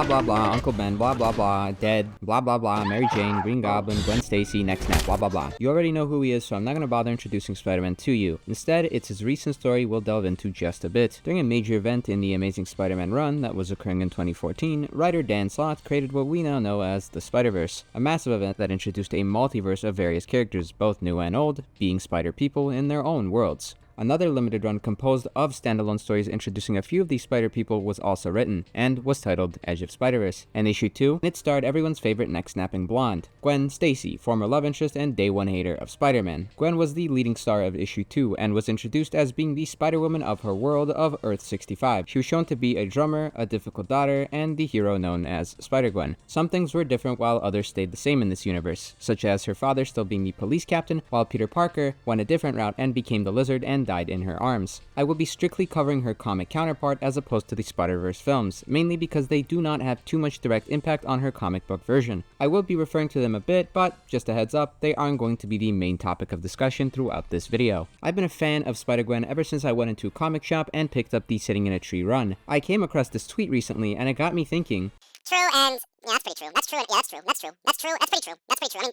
blah blah, Uncle Ben, blah blah blah, dead, blah blah blah, Mary Jane, Green Goblin, Gwen Stacy, next snap, blah blah blah. You already know who he is, so I'm not gonna bother introducing Spider-Man to you. Instead, it's his recent story we'll delve into just a bit. During a major event in the Amazing Spider-Man run that was occurring in 2014, writer Dan Slott created what we now know as the Spider-Verse, a massive event that introduced a multiverse of various characters, both new and old, being Spider people in their own worlds. Another limited run composed of standalone stories introducing a few of these Spider people was also written, and was titled Edge of Spider-Verse. In issue 2, it starred everyone's favorite neck-snapping blonde, Gwen Stacy, former love interest and day one hater of Spider-Man. Gwen was the leading star of issue 2, and was introduced as being the Spider-Woman of her world of Earth 65. She was shown to be a drummer, a difficult daughter, and the hero known as Spider-Gwen. Some things were different while others stayed the same in this universe, such as her father still being the police captain, while Peter Parker went a different route and became the Lizard and died in her arms. I will be strictly covering her comic counterpart as opposed to the Spider-Verse films, mainly because they do not have too much direct impact on her comic book version. I will be referring to them a bit, but just a heads up, they aren't going to be the main topic of discussion throughout this video. I've been a fan of Spider-Gwen ever since I went into a comic shop and picked up the Sitting in a Tree run. I came across this tweet recently and it got me thinking. True, and yeah, that's pretty true. That's true. Yeah, that's true. That's true. That's true. That's pretty true. That's pretty true. I mean,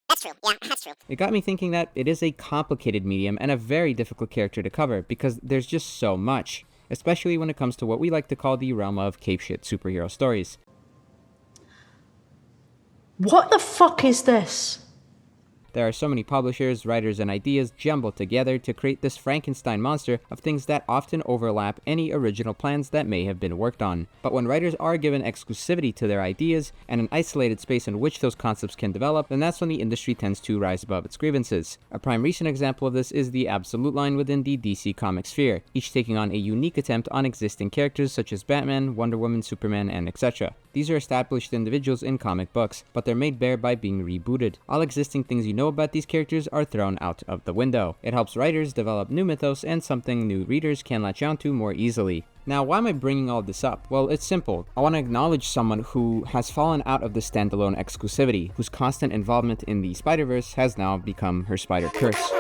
that's true. Yeah, that's true. It got me thinking that it is a complicated medium and a very difficult character to cover because there's just so much, especially when it comes to what we like to call the realm of capeshit superhero stories. What the fuck is this? There are so many publishers, writers, and ideas jumbled together to create this Frankenstein monster of things that often overlap any original plans that may have been worked on. But when writers are given exclusivity to their ideas and an isolated space in which those concepts can develop, then that's when the industry tends to rise above its grievances. A prime recent example of this is the Absolute line within the DC comic sphere, each taking on a unique attempt on existing characters such as Batman, Wonder Woman, Superman, and etc. These are established individuals in comic books, but they're made bare by being rebooted. All existing things you know about these characters are thrown out of the window. It helps writers develop new mythos and something new readers can latch onto more easily. Now, why am I bringing all this up? Well, it's simple. I want to acknowledge someone who has fallen out of the standalone exclusivity, whose constant involvement in the Spider-Verse has now become her spider curse.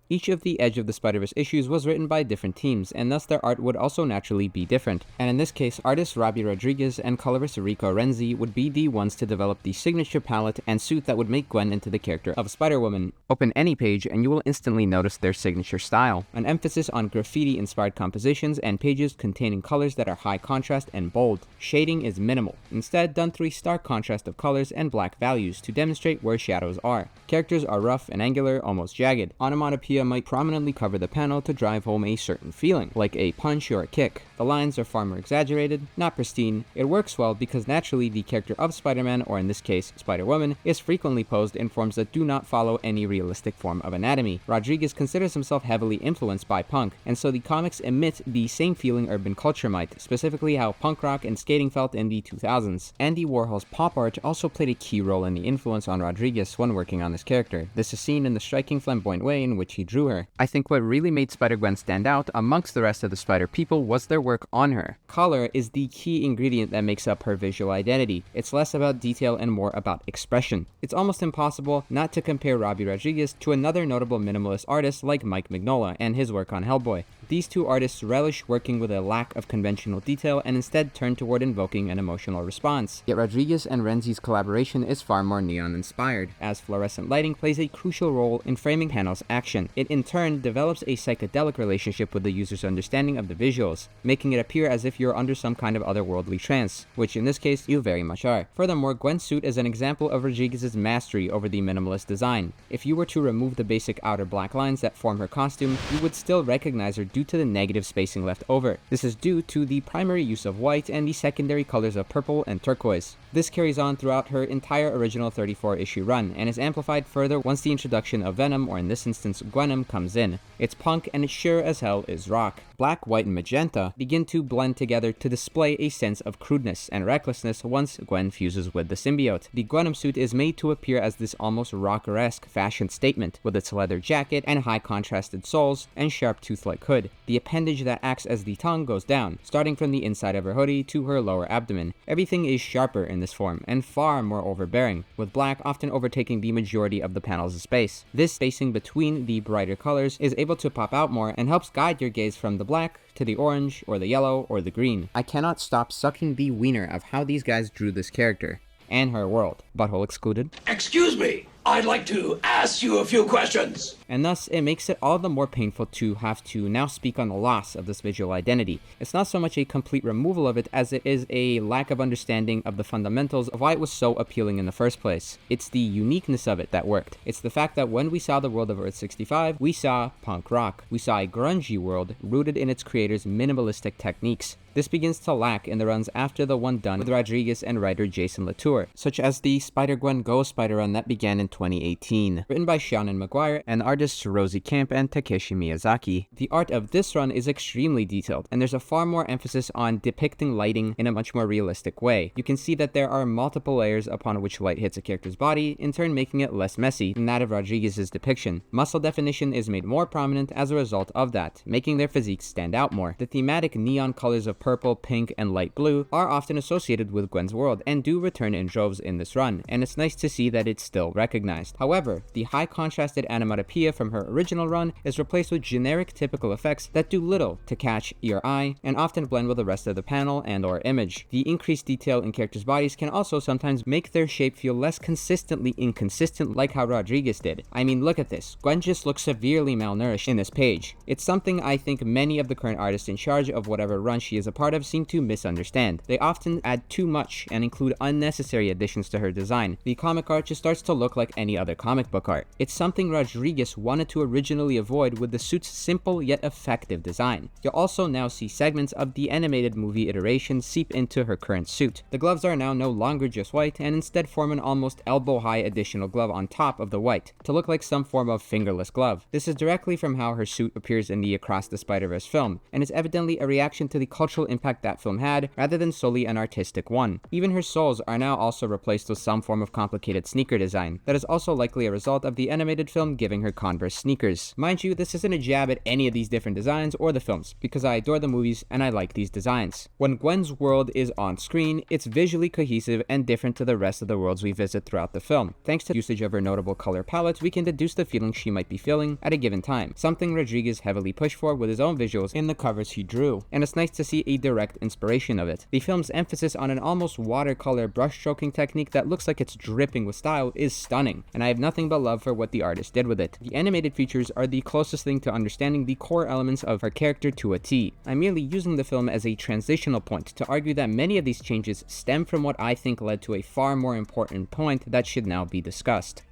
Each of the Edge of the Spider-Verse issues was written by different teams, and thus their art would also naturally be different. And in this case, artist Robbie Rodriguez and colorist Rico Renzi would be the ones to develop the signature palette and suit that would make Gwen into the character of Spider-Woman. Open any page and you will instantly notice their signature style, an emphasis on graffiti-inspired compositions and pages containing colors that are high contrast and bold. Shading is minimal, instead done through a stark contrast of colors and black values to demonstrate where shadows are. Characters are rough and angular, almost jagged. Onomatopoeia might prominently cover the panel to drive home a certain feeling, like a punch or a kick. The lines are far more exaggerated, not pristine. It works well because naturally the character of Spider-Man, or in this case Spider-Woman, is frequently posed in forms that do not follow any realistic form of anatomy. Rodriguez considers himself heavily influenced by punk, and so the comics emit the same feeling urban culture might, specifically how punk rock and skating felt in the 2000s. Andy Warhol's pop art also played a key role in the influence on Rodriguez when working on this character. This is seen in the striking flamboyant way in which he drew her. I think what really made Spider-Gwen stand out amongst the rest of the Spider people was their work on her. Color is the key ingredient that makes up her visual identity. It's less about detail and more about expression. It's almost impossible not to compare Robbie Rodriguez to another notable minimalist artist like Mike Mignola and his work on Hellboy. These two artists relish working with a lack of conventional detail and instead turn toward invoking an emotional response. Yet Rodriguez and Renzi's collaboration is far more neon-inspired, as fluorescent lighting plays a crucial role in framing panels' action. It in turn develops a psychedelic relationship with the user's understanding of the visuals, making it appear as if you're under some kind of otherworldly trance, which in this case you very much are. Furthermore, Gwen's suit is an example of Rodriguez's mastery over the minimalist design. If you were to remove the basic outer black lines that form her costume, you would still recognize her due to the negative spacing left over. This is due to the primary use of white and the secondary colors of purple and turquoise. This carries on throughout her entire original 34-issue run, and is amplified further once the introduction of Venom, or in this instance Gwenom, comes in. It's punk and it sure as hell is rock. black, white, and magenta begin to blend together to display a sense of crudeness and recklessness once Gwen fuses with the symbiote. The Gwenum suit is made to appear as this almost rocker-esque fashion statement, with its leather jacket and high contrasted soles and sharp tooth-like hood. The appendage that acts as the tongue goes down, starting from the inside of her hoodie to her lower abdomen. Everything is sharper in this form, and far more overbearing, with black often overtaking the majority of the panel's space. This spacing between the brighter colors is able to pop out more and helps guide your gaze from the black to the orange, or the yellow, or the green. I cannot stop sucking the wiener of how these guys drew this character. And her world. Butthole excluded. Excuse me, I'd like to ask you a few questions. And thus, it makes it all the more painful to have to now speak on the loss of this visual identity. It's not so much a complete removal of it as it is a lack of understanding of the fundamentals of why it was so appealing in the first place. It's the uniqueness of it that worked. It's the fact that when we saw the world of Earth 65, we saw punk rock. We saw a grungy world rooted in its creator's minimalistic techniques. This begins to lack in the runs after the one done with Rodriguez and writer Jason Latour, such as the Spider-Gwen Go Spider run that began in 2018, written by Sean and McGuire and artists Rosie Camp and Takeshi Miyazaki. The art of this run is extremely detailed, and there's a far more emphasis on depicting lighting in a much more realistic way. You can see that there are multiple layers upon which light hits a character's body, in turn making it less messy than that of Rodriguez's depiction. Muscle definition is made more prominent as a result of that, making their physiques stand out more. The thematic neon colors of purple, pink, and light blue are often associated with Gwen's world and do return in droves in this run, and it's nice to see that it's still recognized. However, the high contrasted onomatopoeia from her original run is replaced with generic typical effects that do little to catch your eye and often blend with the rest of the panel and or image. The increased detail in characters' bodies can also sometimes make their shape feel less consistently inconsistent, like how Rodriguez did. I mean, look at this. Gwen just looks severely malnourished in this page. It's something I think many of the current artists in charge of whatever run she is a part of seem to misunderstand. They often add too much and include unnecessary additions to her design. The comic art just starts to look like any other comic book art. It's something Rodriguez wanted to originally avoid with the suit's simple yet effective design. You'll also now see segments of the animated movie iteration seep into her current suit. The gloves are now no longer just white and instead form an almost elbow-high additional glove on top of the white to look like some form of fingerless glove. This is directly from how her suit appears in the Across the Spider-Verse film, and is evidently a reaction to the cultural impact that film had, rather than solely an artistic one. Even her soles are now also replaced with some form of complicated sneaker design that is also likely a result of the animated film giving her Converse sneakers. Mind you, this isn't a jab at any of these different designs or the films, because I adore the movies and I like these designs. When Gwen's world is on screen, it's visually cohesive and different to the rest of the worlds we visit throughout the film. Thanks to usage of her notable color palettes, we can deduce the feelings she might be feeling at a given time, something Rodriguez heavily pushed for with his own visuals in the covers he drew, and it's nice to see a direct inspiration of it. The film's emphasis on an almost watercolor brushstroking technique that looks like it's dripping with style is stunning, and I have nothing but love for what the artist did with it. The animated features are the closest thing to understanding the core elements of her character to a T. I'm merely using the film as a transitional point to argue that many of these changes stem from what I think led to a far more important point that should now be discussed.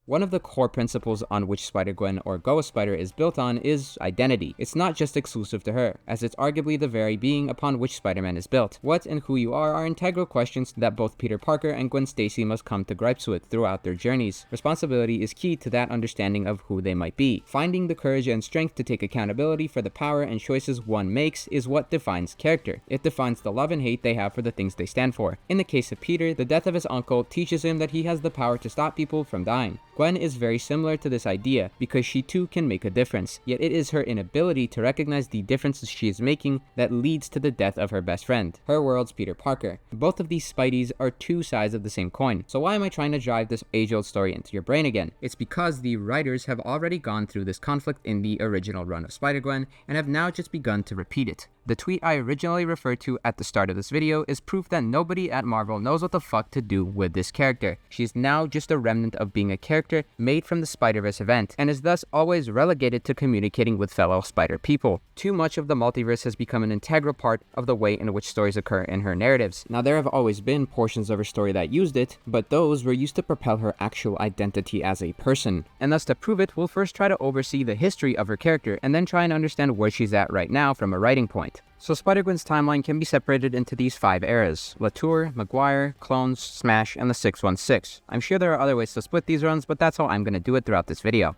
One of the core principles on which Spider-Gwen or Go-Spider is built on is identity. It's not just exclusive to her, as it's arguably the very being upon which Spider-Man is built. What and who you are integral questions that both Peter Parker and Gwen Stacy must come to grips with throughout their journeys. Responsibility is key to that understanding of who they might be. Finding the courage and strength to take accountability for the power and choices one makes is what defines character. It defines the love and hate they have for the things they stand for. In the case of Peter, the death of his uncle teaches him that he has the power to stop people from dying. Gwen is very similar to this idea because she too can make a difference, yet it is her inability to recognize the differences she is making that leads to the death of her best friend, her world's Peter Parker. Both of these Spideys are two sides of the same coin, so why am I trying to drive this age-old story into your brain again? It's because the writers have already gone through this conflict in the original run of Spider-Gwen and have now just begun to repeat it. The tweet I originally referred to at the start of this video is proof that nobody at Marvel knows what the fuck to do with this character. She's now just a remnant of being a character made from the Spider-Verse event, and is thus always relegated to communicating with fellow Spider people. Too much of the multiverse has become an integral part of the way in which stories occur in her narratives. Now, there have always been portions of her story that used it, but those were used to propel her actual identity as a person. And thus, to prove it, we'll first try to oversee the history of her character, and then try and understand where she's at right now from a writing point. So Spider-Gwen's timeline can be separated into these 5 eras: Latour, McGuire, Clones, Smash, and the 616. I'm sure there are other ways to split these runs, but that's how I'm going to do it throughout this video.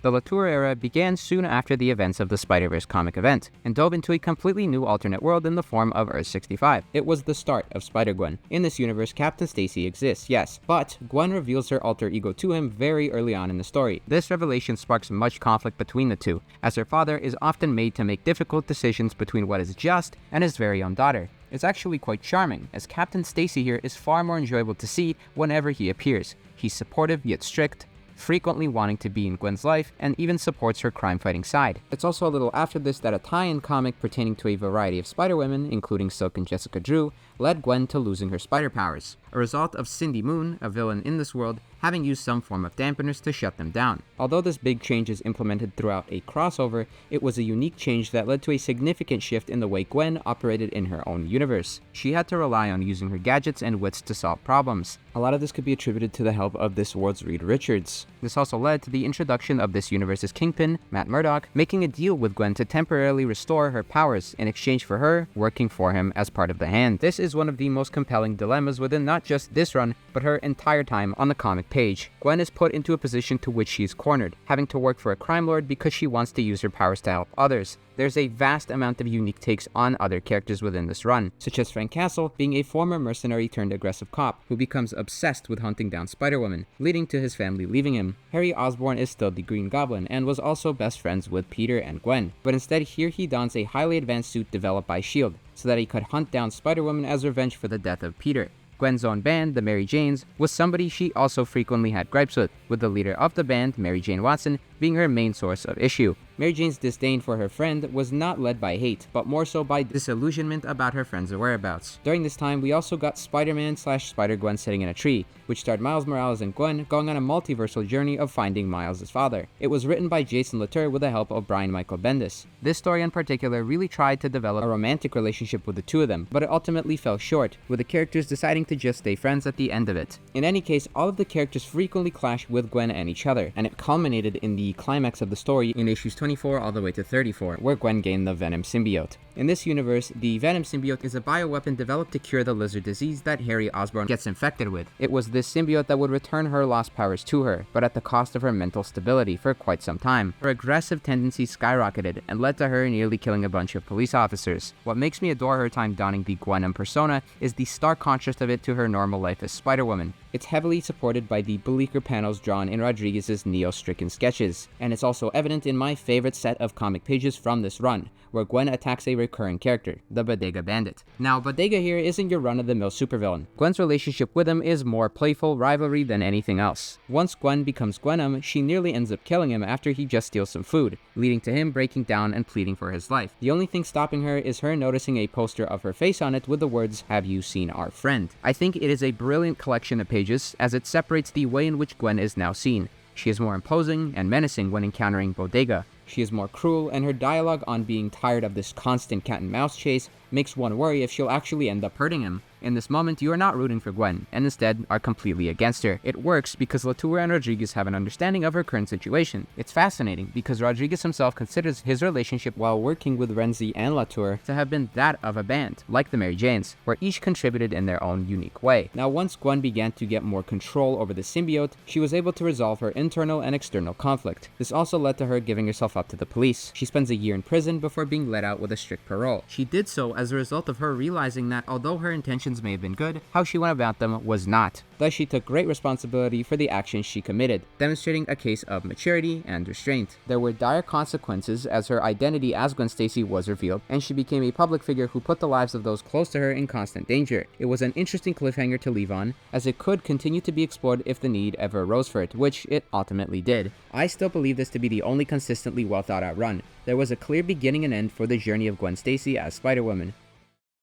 The Latour era began soon after the events of the Spider-Verse comic event, and dove into a completely new alternate world in the form of Earth-65. It was the start of Spider-Gwen. In this universe, Captain Stacy exists, yes, but Gwen reveals her alter ego to him very early on in the story. This revelation sparks much conflict between the two, as her father is often made to make difficult decisions between what is just and his very own daughter. It's actually quite charming, as Captain Stacy here is far more enjoyable to see whenever he appears. He's supportive yet strict, frequently wanting to be in Gwen's life, and even supports her crime-fighting side. It's also a little after this that a tie-in comic pertaining to a variety of Spider-Women, including Silk and Jessica Drew, led Gwen to losing her spider powers, a result of Cindy Moon, a villain in this world, having used some form of dampeners to shut them down. Although this big change is implemented throughout a crossover, it was a unique change that led to a significant shift in the way Gwen operated in her own universe. She had to rely on using her gadgets and wits to solve problems. A lot of this could be attributed to the help of this world's Reed Richards. This also led to the introduction of this universe's Kingpin, Matt Murdock, making a deal with Gwen to temporarily restore her powers in exchange for her working for him as part of the Hand. This is one of the most compelling dilemmas within not just this run, but her entire time on the comic page. Gwen is put into a position to which she is cornered, having to work for a crime lord because she wants to use her powers to help others. There's a vast amount of unique takes on other characters within this run, such as Frank Castle being a former mercenary turned aggressive cop who becomes obsessed with hunting down Spider-Woman, leading to his family leaving him. Harry Osborn is still the Green Goblin and was also best friends with Peter and Gwen, but instead here he dons a highly advanced suit developed by S.H.I.E.L.D. so that he could hunt down Spider-Woman as revenge for the death of Peter. Gwen's own band, the Mary Janes, was somebody she also frequently had gripes with the leader of the band, Mary Jane Watson, being her main source of issue. Mary Jane's disdain for her friend was not led by hate, but more so by disillusionment about her friend's whereabouts. During this time, we also got Spider-Man/Spider-Gwen sitting in a tree, which starred Miles Morales and Gwen going on a multiversal journey of finding Miles' father. It was written by Jason Latour with the help of Brian Michael Bendis. This story in particular really tried to develop a romantic relationship with the two of them, but it ultimately fell short, with the characters deciding to just stay friends at the end of it. In any case, all of the characters frequently clashed with Gwen and each other, and it culminated in the climax of the story in issues 24 all the way to 34, where Gwen gained the Venom symbiote. In this universe, the Venom symbiote is a bioweapon developed to cure the lizard disease that Harry Osborn gets infected with. It was this symbiote that would return her lost powers to her, but at the cost of her mental stability for quite some time. Her aggressive tendencies skyrocketed and led to her nearly killing a bunch of police officers. What makes me adore her time donning the Gwenom persona is the stark contrast of it to her normal life as Spider-Woman. It's heavily supported by the bleaker panels drawn in Rodriguez's Neo-stricken sketches, and it's also evident in my favorite set of comic pages from this run, where Gwen attacks a recurring character, the Bodega Bandit. Now, Bodega here isn't your run-of-the-mill supervillain. Gwen's relationship with him is more playful rivalry than anything else. Once Gwen becomes Gwenom, she nearly ends up killing him after he just steals some food, leading to him breaking down and pleading for his life. The only thing stopping her is her noticing a poster of her face on it with the words, "Have you seen our friend?" I think it is a brilliant collection of pages, as it separates the way in which Gwen is now seen. She is more imposing and menacing when encountering Bodega. She is more cruel, and her dialogue on being tired of this constant cat-and-mouse chase makes one worry if she'll actually end up hurting him. In this moment, you are not rooting for Gwen, and instead are completely against her. It works because Latour and Rodriguez have an understanding of her current situation. It's fascinating because Rodriguez himself considers his relationship while working with Renzi and Latour to have been that of a band, like the Mary Janes, where each contributed in their own unique way. Now, once Gwen began to get more control over the symbiote, she was able to resolve her internal and external conflict. This also led to her giving herself up to the police. She spends a year in prison before being let out with a strict parole. She did so as a result of her realizing that although her intentions may have been good, how she went about them was not. Thus, she took great responsibility for the actions she committed, demonstrating a case of maturity and restraint. There were dire consequences as her identity as Gwen Stacy was revealed, and she became a public figure who put the lives of those close to her in constant danger. It was an interesting cliffhanger to leave on, as it could continue to be explored if the need ever arose for it, which it ultimately did. I still believe this to be the only consistently well thought out run. There was a clear beginning and end for the journey of Gwen Stacy as Spider-Woman.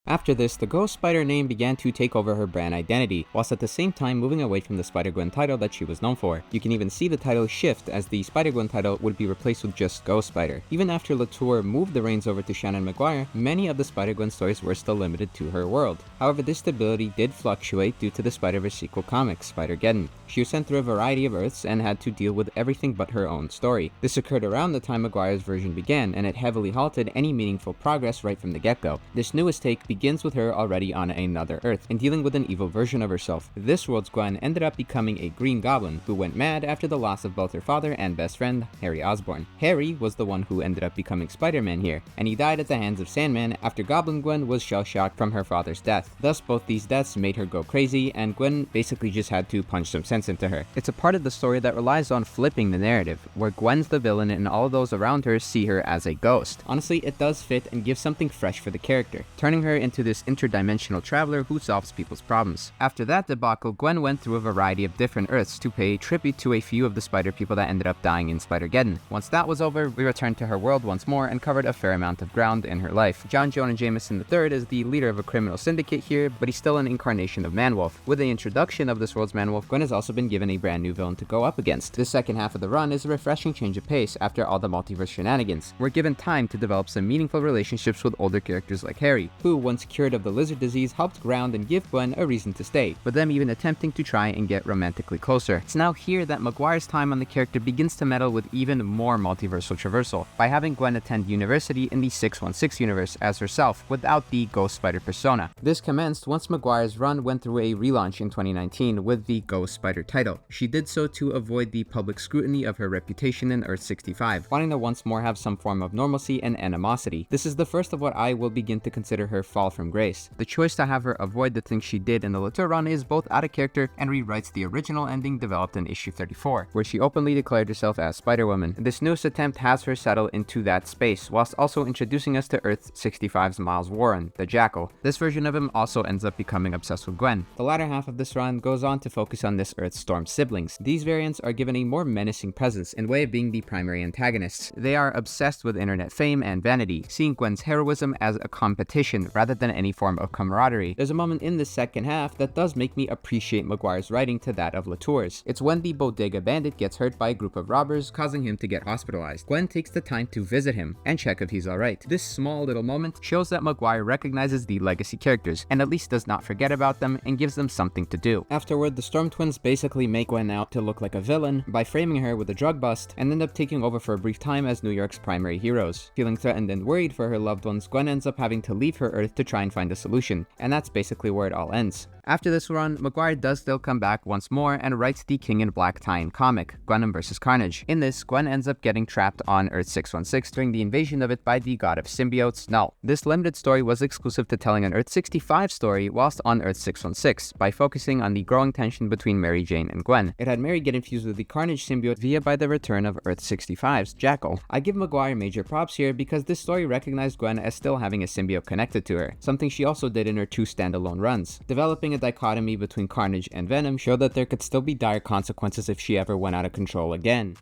After this, the Ghost Spider name began to take over her brand identity, whilst at the same time moving away from the Spider-Gwen title that she was known for. You can even see the title shift as the Spider-Gwen title would be replaced with just Ghost Spider. Even after Latour moved the reins over to Shannon McGuire, many of the Spider-Gwen stories were still limited to her world. However, this stability did fluctuate due to the Spider-Verse sequel comic, Spider-Geddon. She was sent through a variety of Earths and had to deal with everything but her own story. This occurred around the time McGuire's version began, and it heavily halted any meaningful progress right from the get-go. This newest take begins with her already on another Earth and dealing with an evil version of herself. This world's Gwen ended up becoming a Green Goblin who went mad after the loss of both her father and best friend, Harry Osborn. Harry was the one who ended up becoming Spider-Man here, and he died at the hands of Sandman after Goblin Gwen was shell-shocked from her father's death. Thus, both these deaths made her go crazy, and Gwen basically just had to punch some sense into her. It's a part of the story that relies on flipping the narrative, where Gwen's the villain and all those around her see her as a ghost. Honestly, it does fit and gives something fresh for the character, turning her into this interdimensional traveler who solves people's problems. After that debacle, Gwen went through a variety of different Earths to pay tribute to a few of the Spider people that ended up dying in Spider-Geddon. Once that was over, we returned to her world once more and covered a fair amount of ground in her life. John Jonah Jameson III is the leader of a criminal syndicate here, but he's still an incarnation of Manwolf. With the introduction of this world's Manwolf, Gwen has also been given a brand new villain to go up against. This second half of the run is a refreshing change of pace after all the multiverse shenanigans. We're given time to develop some meaningful relationships with older characters like Harry, who, once cured of the lizard disease, helped ground and give Gwen a reason to stay, with them even attempting to try and get romantically closer. It's now here that McGuire's time on the character begins to meddle with even more multiversal traversal, by having Gwen attend university in the 616 universe as herself, without the Ghost Spider persona. This commenced once McGuire's run went through a relaunch in 2019 with the Ghost Spider title. She did so to avoid the public scrutiny of her reputation in Earth 65, wanting to once more have some form of normalcy and animosity. This is the first of what I will begin to consider her fall from grace. The choice to have her avoid the things she did in the Latour run is both out of character and rewrites the original ending developed in issue 34, where she openly declared herself as Spider-Woman. This newest attempt has her settle into that space, whilst also introducing us to Earth 65's Miles Warren, the Jackal. This version of him also ends up becoming obsessed with Gwen. The latter half of this run goes on to focus on this Earth's Storm siblings. These variants are given a more menacing presence in way of being the primary antagonists. They are obsessed with internet fame and vanity, seeing Gwen's heroism as a competition rather than any form of camaraderie. There's a moment in the second half that does make me appreciate McGuire's writing to that of Latour's. It's when the bodega bandit gets hurt by a group of robbers, causing him to get hospitalized. Gwen takes the time to visit him and check if he's alright. This small little moment shows that McGuire recognizes the legacy characters and at least does not forget about them and gives them something to do. Afterward, the Storm Twins basically make Gwen out to look like a villain by framing her with a drug bust and end up taking over for a brief time as New York's primary heroes. Feeling threatened and worried for her loved ones, Gwen ends up having to leave her Earth to try and find a solution, and that's basically where it all ends. After this run, McGuire does still come back once more and writes the King in Black tie-in comic, Gwen vs. Carnage. In this, Gwen ends up getting trapped on Earth 616 during the invasion of it by the god of symbiotes, Null. This limited story was exclusive to telling an Earth 65 story whilst on Earth 616, by focusing on the growing tension between Mary Jane and Gwen. It had Mary get infused with the Carnage symbiote via by the return of Earth 65's Jackal. I give McGuire major props here because this story recognized Gwen as still having a symbiote connected to her, something she also did in her 2 standalone runs. Developing a dichotomy between Carnage and Venom showed that there could still be dire consequences if she ever went out of control again.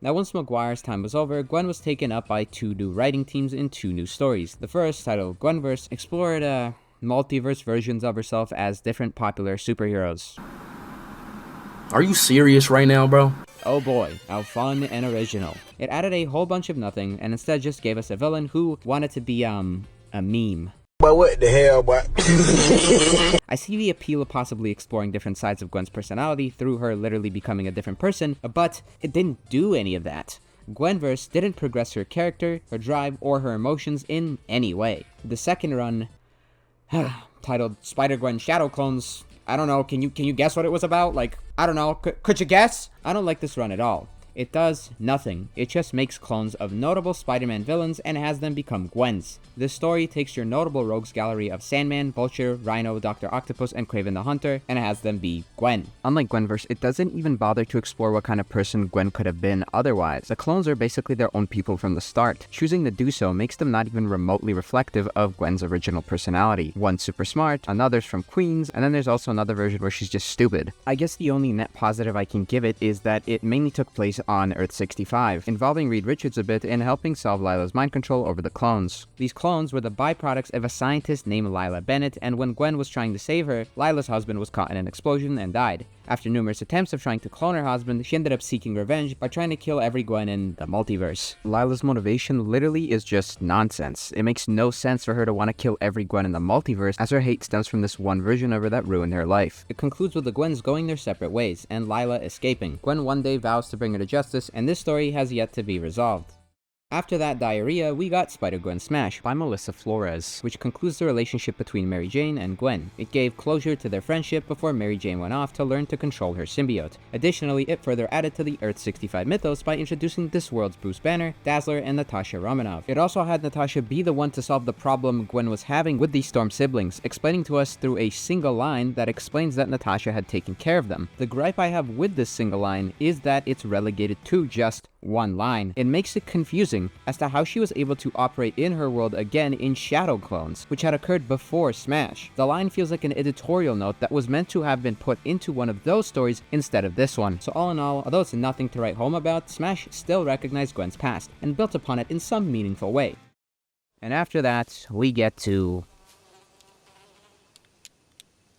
Now, once McGuire's time was over, Gwen was taken up by 2 new writing teams in 2 new stories. The first, titled Gwenverse, explored multiverse versions of herself as different popular superheroes. Are you serious right now, bro? Oh boy, how fun and original. It added a whole bunch of nothing and instead just gave us a villain who wanted to be, a meme. But what the hell, boy? I see the appeal of possibly exploring different sides of Gwen's personality through her literally becoming a different person, but it didn't do any of that. Gwenverse didn't progress her character, her drive, or her emotions in any way. The second run, titled Spider-Gwen Shadow Clones, I don't know, can you guess what it was about? Like, I don't know, could you guess? I don't like this run at all. It does nothing. It just makes clones of notable Spider-Man villains and has them become Gwens. This story takes your notable rogues gallery of Sandman, Vulture, Rhino, Dr. Octopus, and Kraven the Hunter, and has them be Gwen. Unlike Gwenverse, it doesn't even bother to explore what kind of person Gwen could have been otherwise. The clones are basically their own people from the start. Choosing to do so makes them not even remotely reflective of Gwen's original personality. One's super smart, another's from Queens, and then there's also another version where she's just stupid. I guess the only net positive I can give it is that it mainly took place on Earth 65, involving Reed Richards a bit in helping solve Lila's mind control over the clones. These clones were the byproducts of a scientist named Lila Bennett, and when Gwen was trying to save her, Lila's husband was caught in an explosion and died. After numerous attempts of trying to clone her husband, she ended up seeking revenge by trying to kill every Gwen in the multiverse. Lila's motivation literally is just nonsense. It makes no sense for her to want to kill every Gwen in the multiverse, as her hate stems from this one version of her that ruined her life. It concludes with the Gwens going their separate ways, and Lila escaping. Gwen one day vows to bring her to justice, and this story has yet to be resolved. After that diarrhea, we got Spider-Gwen Smash by Melissa Flores, which concludes the relationship between Mary Jane and Gwen. It gave closure to their friendship before Mary Jane went off to learn to control her symbiote. Additionally, it further added to the Earth-65 mythos by introducing this world's Bruce Banner, Dazzler, and Natasha Romanoff. It also had Natasha be the one to solve the problem Gwen was having with the Storm siblings, explaining to us through a single line that explains that Natasha had taken care of them. The gripe I have with this single line is that it's relegated to just one line. It makes it confusing as to how she was able to operate in her world again in shadow clones, which had occurred before Smash. The line feels like an editorial note that was meant to have been put into one of those stories instead of this one. So all in all, although it's nothing to write home about, Smash still recognized Gwen's past and built upon it in some meaningful way. And after that, we get to...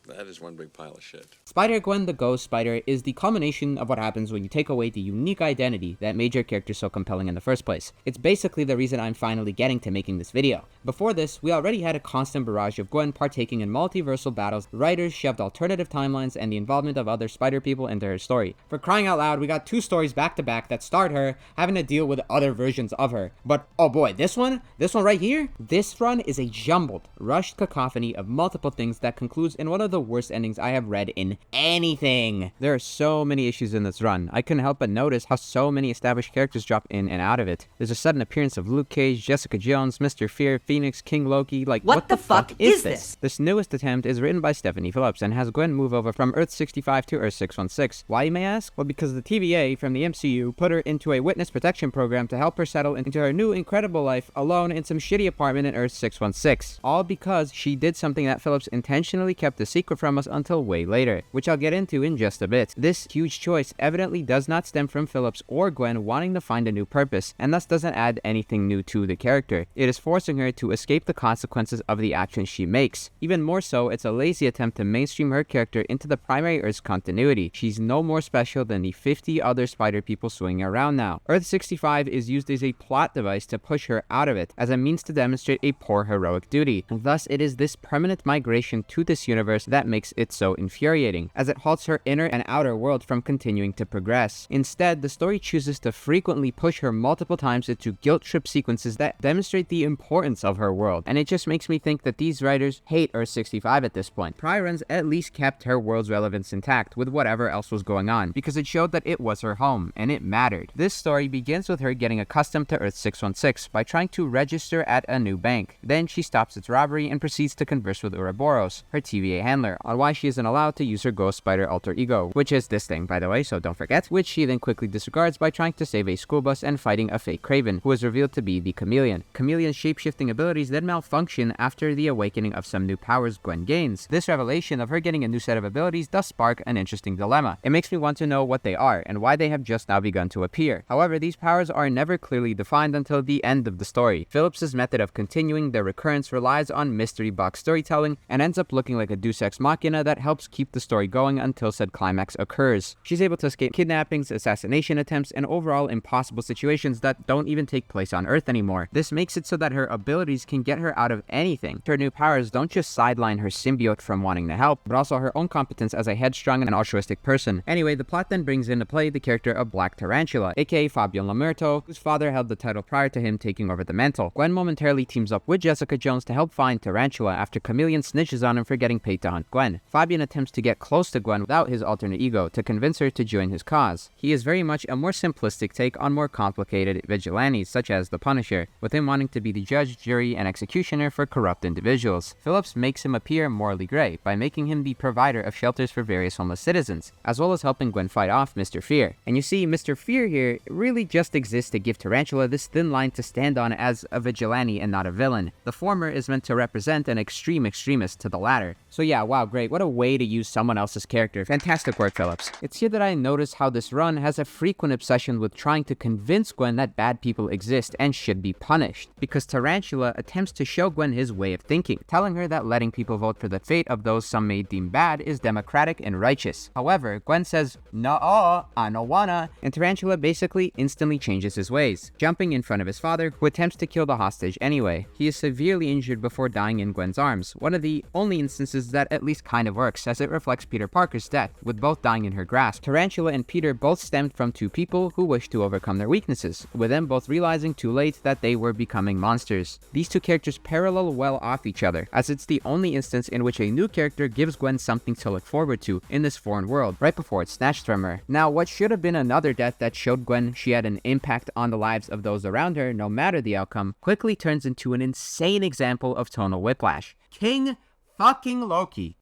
That is one big pile of shit. Spider-Gwen the Ghost Spider is the culmination of what happens when you take away the unique identity that made your character so compelling in the first place. It's basically the reason I'm finally getting to making this video. Before this, we already had a constant barrage of Gwen partaking in multiversal battles, writers shoved alternative timelines, and the involvement of other spider people into her story. For crying out loud, we got 2 stories back to back that start her having to deal with other versions of her. But oh boy, this one right here? This run is a jumbled, rushed cacophony of multiple things that concludes in one of the worst endings I have read in anything. There are so many issues in this run. I couldn't help but notice how so many established characters drop in and out of it. There's a sudden appearance of Luke Cage, Jessica Jones, Mr. Fear, Phoenix, King Loki. Like, what the fuck is this? This newest attempt is written by Stephanie Phillips and has Gwen move over from Earth 65 to Earth 616. Why, you may ask? Well, because the TVA from the MCU put her into a witness protection program to help her settle into her new incredible life alone in some shitty apartment in Earth 616. All because she did something that Phillips intentionally kept a secret from us until way later, which I'll get into in just a bit. This huge choice evidently does not stem from Phillips or Gwen wanting to find a new purpose, and thus doesn't add anything new to the character. It is forcing her to escape the consequences of the actions she makes. Even more so, it's a lazy attempt to mainstream her character into the primary Earth's continuity. She's no more special than the 50 other spider people swinging around now. Earth 65 is used as a plot device to push her out of it, as a means to demonstrate a poor heroic duty. And thus, it is this permanent migration to this universe that makes it so infuriating, as it halts her inner and outer world from continuing to progress. Instead, the story chooses to frequently push her multiple times into guilt trip sequences that demonstrate the importance of her world, and it just makes me think that these writers hate Earth 65 at this point. Prior runs at least kept her world's relevance intact with whatever else was going on, because it showed that it was her home, and it mattered. This story begins with her getting accustomed to Earth 616 by trying to register at a new bank. Then she stops its robbery and proceeds to converse with Ouroboros, her TVA handler, on why she isn't allowed to use her ghost spider alter ego, which is this thing, by the way, so don't forget, which she then quickly disregards by trying to save a school bus and fighting a fake Kraven, who is revealed to be the Chameleon. Chameleon's shape-shifting abilities then malfunction after the awakening of some new powers Gwen gains. This revelation of her getting a new set of abilities does spark an interesting dilemma. It makes me want to know what they are, and why they have just now begun to appear. However, these powers are never clearly defined until the end of the story. Phillips's method of continuing their recurrence relies on mystery box storytelling, and ends up looking like a deus ex machina that helps keep the story going until said climax occurs. She's able to escape kidnappings, assassination attempts, and overall impossible situations that don't even take place on Earth anymore. This makes it so that her abilities can get her out of anything. Her new powers don't just sideline her symbiote from wanting to help, but also her own competence as a headstrong and altruistic person. Anyway, the plot then brings into play the character of Black Tarantula, aka Fabian Lamerto, whose father held the title prior to him taking over the mantle. Gwen momentarily teams up with Jessica Jones to help find Tarantula after Chameleon snitches on him for getting paid to hunt Gwen. Fabian attempts to get close to Gwen without his alternate ego to convince her to join his cause. He is very much a more simplistic take on more complicated vigilantes such as the Punisher, with him wanting to be the judge, jury, and executioner for corrupt individuals. Phillips makes him appear morally gray by making him the provider of shelters for various homeless citizens, as well as helping Gwen fight off Mr. Fear. And you see, Mr. Fear here really just exists to give Tarantula this thin line to stand on as a vigilante and not a villain. The former is meant to represent an extreme extremist to the latter. So yeah, wow, great. What a way to use someone else's character. Fantastic work, Phillips. It's here that I notice how this run has a frequent obsession with trying to convince Gwen that bad people exist and should be punished, because Tarantula attempts to show Gwen his way of thinking, telling her that letting people vote for the fate of those some may deem bad is democratic and righteous. However, Gwen says, "No, I don't wanna," and Tarantula basically instantly changes his ways, jumping in front of his father, who attempts to kill the hostage anyway. He is severely injured before dying in Gwen's arms, one of the only instances that at least least kind of works, as it reflects Peter Parker's death, with both dying in her grasp. Tarantula and Peter both stemmed from two people who wished to overcome their weaknesses, with them both realizing too late that they were becoming monsters. These two characters parallel well off each other, as it's the only instance in which a new character gives Gwen something to look forward to in this foreign world, right before it's snatched from her. Now, what should have been another death that showed Gwen she had an impact on the lives of those around her, no matter the outcome, quickly turns into an insane example of tonal whiplash. King fucking Loki.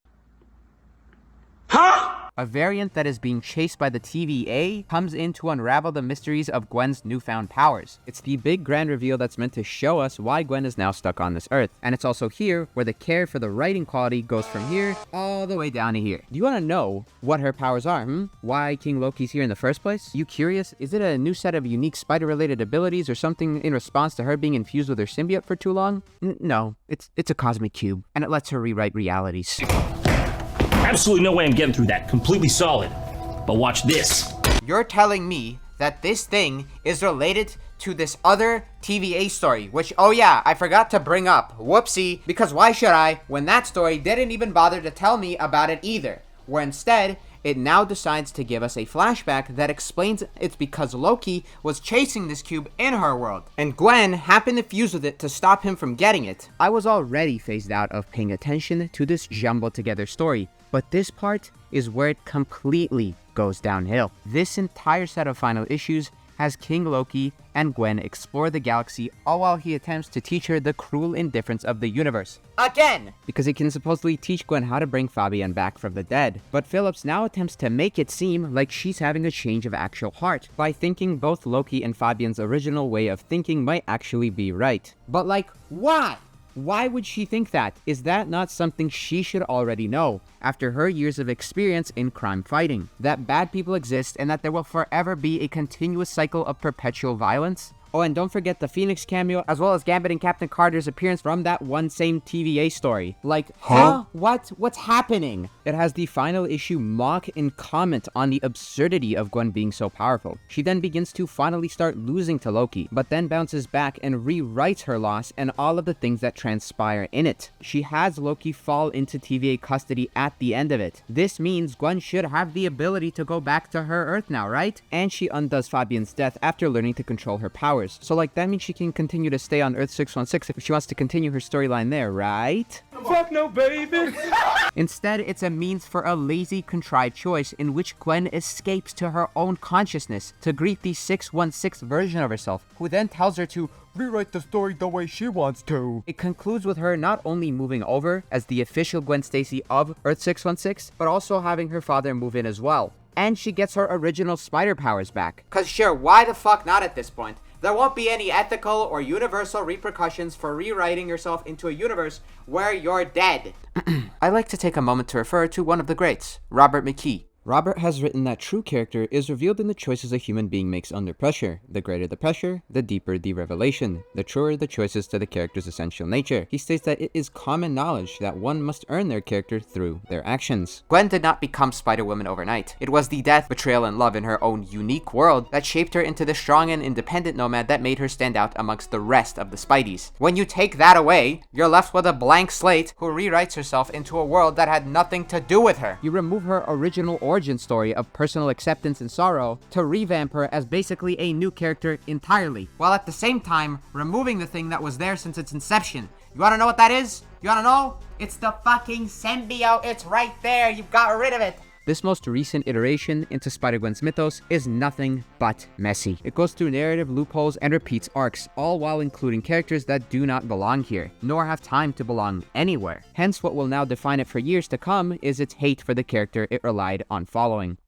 Huh? A variant that is being chased by the TVA comes in to unravel the mysteries of Gwen's newfound powers. It's the big grand reveal that's meant to show us why Gwen is now stuck on this earth. And it's also here where the care for the writing quality goes from here all the way down to here. Do you want to know what her powers are, Why King Loki's here in the first place? You curious? Is it a new set of unique spider-related abilities or something in response to her being infused with her symbiote for too long? No, it's a cosmic cube, and it lets her rewrite realities. Absolutely no way I'm getting through that. Completely solid. But watch this. You're telling me that this thing is related to this other TVA story, which, oh yeah, I forgot to bring up. Whoopsie, because why should I, when that story didn't even bother to tell me about it either? Where instead, it now decides to give us a flashback that explains it's because Loki was chasing this cube in her world, and Gwen happened to fuse with it to stop him from getting it. I was already phased out of paying attention to this jumbled together story, but this part is where it completely goes downhill. This entire set of final issues has King Loki and Gwen explore the galaxy, all while he attempts to teach her the cruel indifference of the universe. Again! Because he can supposedly teach Gwen how to bring Fabian back from the dead. But Phillips now attempts to make it seem like she's having a change of actual heart, by thinking both Loki and Fabian's original way of thinking might actually be right. But like, why? Why would she think that? Is that not something she should already know, after her years of experience in crime fighting? That bad people exist and that there will forever be a continuous cycle of perpetual violence? Oh, and don't forget the Phoenix cameo, as well as Gambit and Captain Carter's appearance from that one same TVA story. Like, huh? What's happening? It has the final issue mock and comment on the absurdity of Gwen being so powerful. She then begins to finally start losing to Loki, but then bounces back and rewrites her loss and all of the things that transpire in it. She has Loki fall into TVA custody at the end of it. This means Gwen should have the ability to go back to her Earth now, right? And she undoes Fabian's death after learning to control her powers. So like, that means she can continue to stay on Earth 616 if she wants to continue her storyline there, right? Fuck no, baby! Instead, it's a means for a lazy, contrived choice in which Gwen escapes to her own consciousness to greet the 616 version of herself, who then tells her to rewrite the story the way she wants to. It concludes with her not only moving over as the official Gwen Stacy of Earth 616, but also having her father move in as well. And she gets her original spider powers back. Cause sure, why the fuck not at this point? There won't be any ethical or universal repercussions for rewriting yourself into a universe where you're dead. I like to take a moment to refer to one of the greats, Robert McKee. Robert has written that true character is revealed in the choices a human being makes under pressure. The greater the pressure, the deeper the revelation, the truer the choices to the character's essential nature. He states that it is common knowledge that one must earn their character through their actions. Gwen did not become Spider-Woman overnight. It was the death, betrayal, and love in her own unique world that shaped her into the strong and independent nomad that made her stand out amongst the rest of the Spideys. When you take that away, you're left with a blank slate who rewrites herself into a world that had nothing to do with her. You remove her original origin story of personal acceptance and sorrow to revamp her as basically a new character entirely, while at the same time removing the thing that was there since its inception. You wanna know what that is? You wanna know? It's the fucking symbiote. It's right there. You got rid of it. This most recent iteration into Spider-Gwen's mythos is nothing but messy. It goes through narrative loopholes and repeats arcs, all while including characters that do not belong here, nor have time to belong anywhere. Hence, what will now define it for years to come is its hate for the character it relied on following.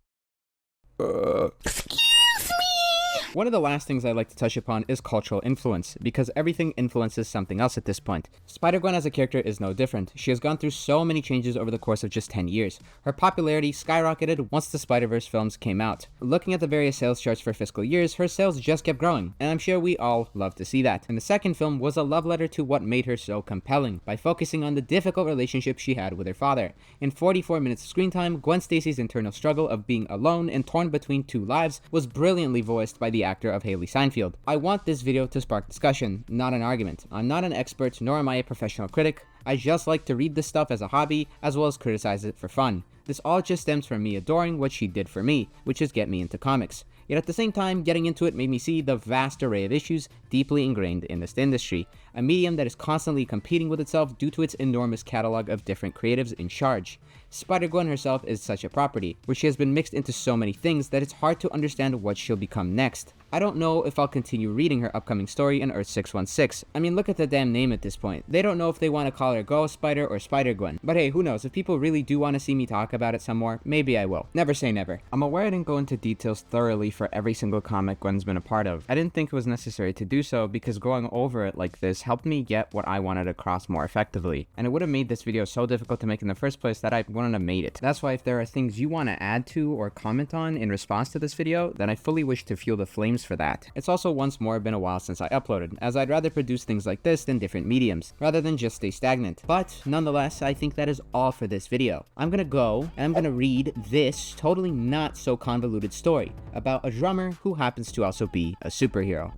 One of the last things I'd like to touch upon is cultural influence, because everything influences something else at this point. Spider-Gwen as a character is no different. She has gone through so many changes over the course of just 10 years. Her popularity skyrocketed once the Spider-Verse films came out. Looking at the various sales charts for fiscal years, her sales just kept growing, and I'm sure we all love to see that. And the second film was a love letter to what made her so compelling, by focusing on the difficult relationship she had with her father. In 44 minutes of screen time, Gwen Stacy's internal struggle of being alone and torn between two lives was brilliantly voiced by the actor of Haley Steinfeld. I want this video to spark discussion, not an argument. I'm not an expert, nor am I a professional critic. I just like to read this stuff as a hobby, as well as criticize it for fun. This all just stems from me adoring what she did for me, which is get me into comics. Yet at the same time, getting into it made me see the vast array of issues deeply ingrained in this industry, a medium that is constantly competing with itself due to its enormous catalog of different creatives in charge. Spider-Gwen herself is such a property, where she has been mixed into so many things that it's hard to understand what she'll become next. I don't know if I'll continue reading her upcoming story in Earth 616. I mean, look at the damn name at this point. They don't know if they want to call her Ghost Spider or Spider-Gwen. But hey, who knows, if people really do want to see me talk about it some more, maybe I will. Never say never. I'm aware I didn't go into details thoroughly for every single comic Gwen's been a part of. I didn't think it was necessary to do so because going over it like this helped me get what I wanted across more effectively. And it would have made this video so difficult to make in the first place that I wouldn't have made it. That's why if there are things you want to add to or comment on in response to this video, then I fully wish to fuel the flames for that. It's also once more been a while since I uploaded, as I'd rather produce things like this than different mediums, rather than just stay stagnant. But nonetheless, I think that is all for this video. I'm gonna go and I'm gonna read this totally not so convoluted story about a drummer who happens to also be a superhero.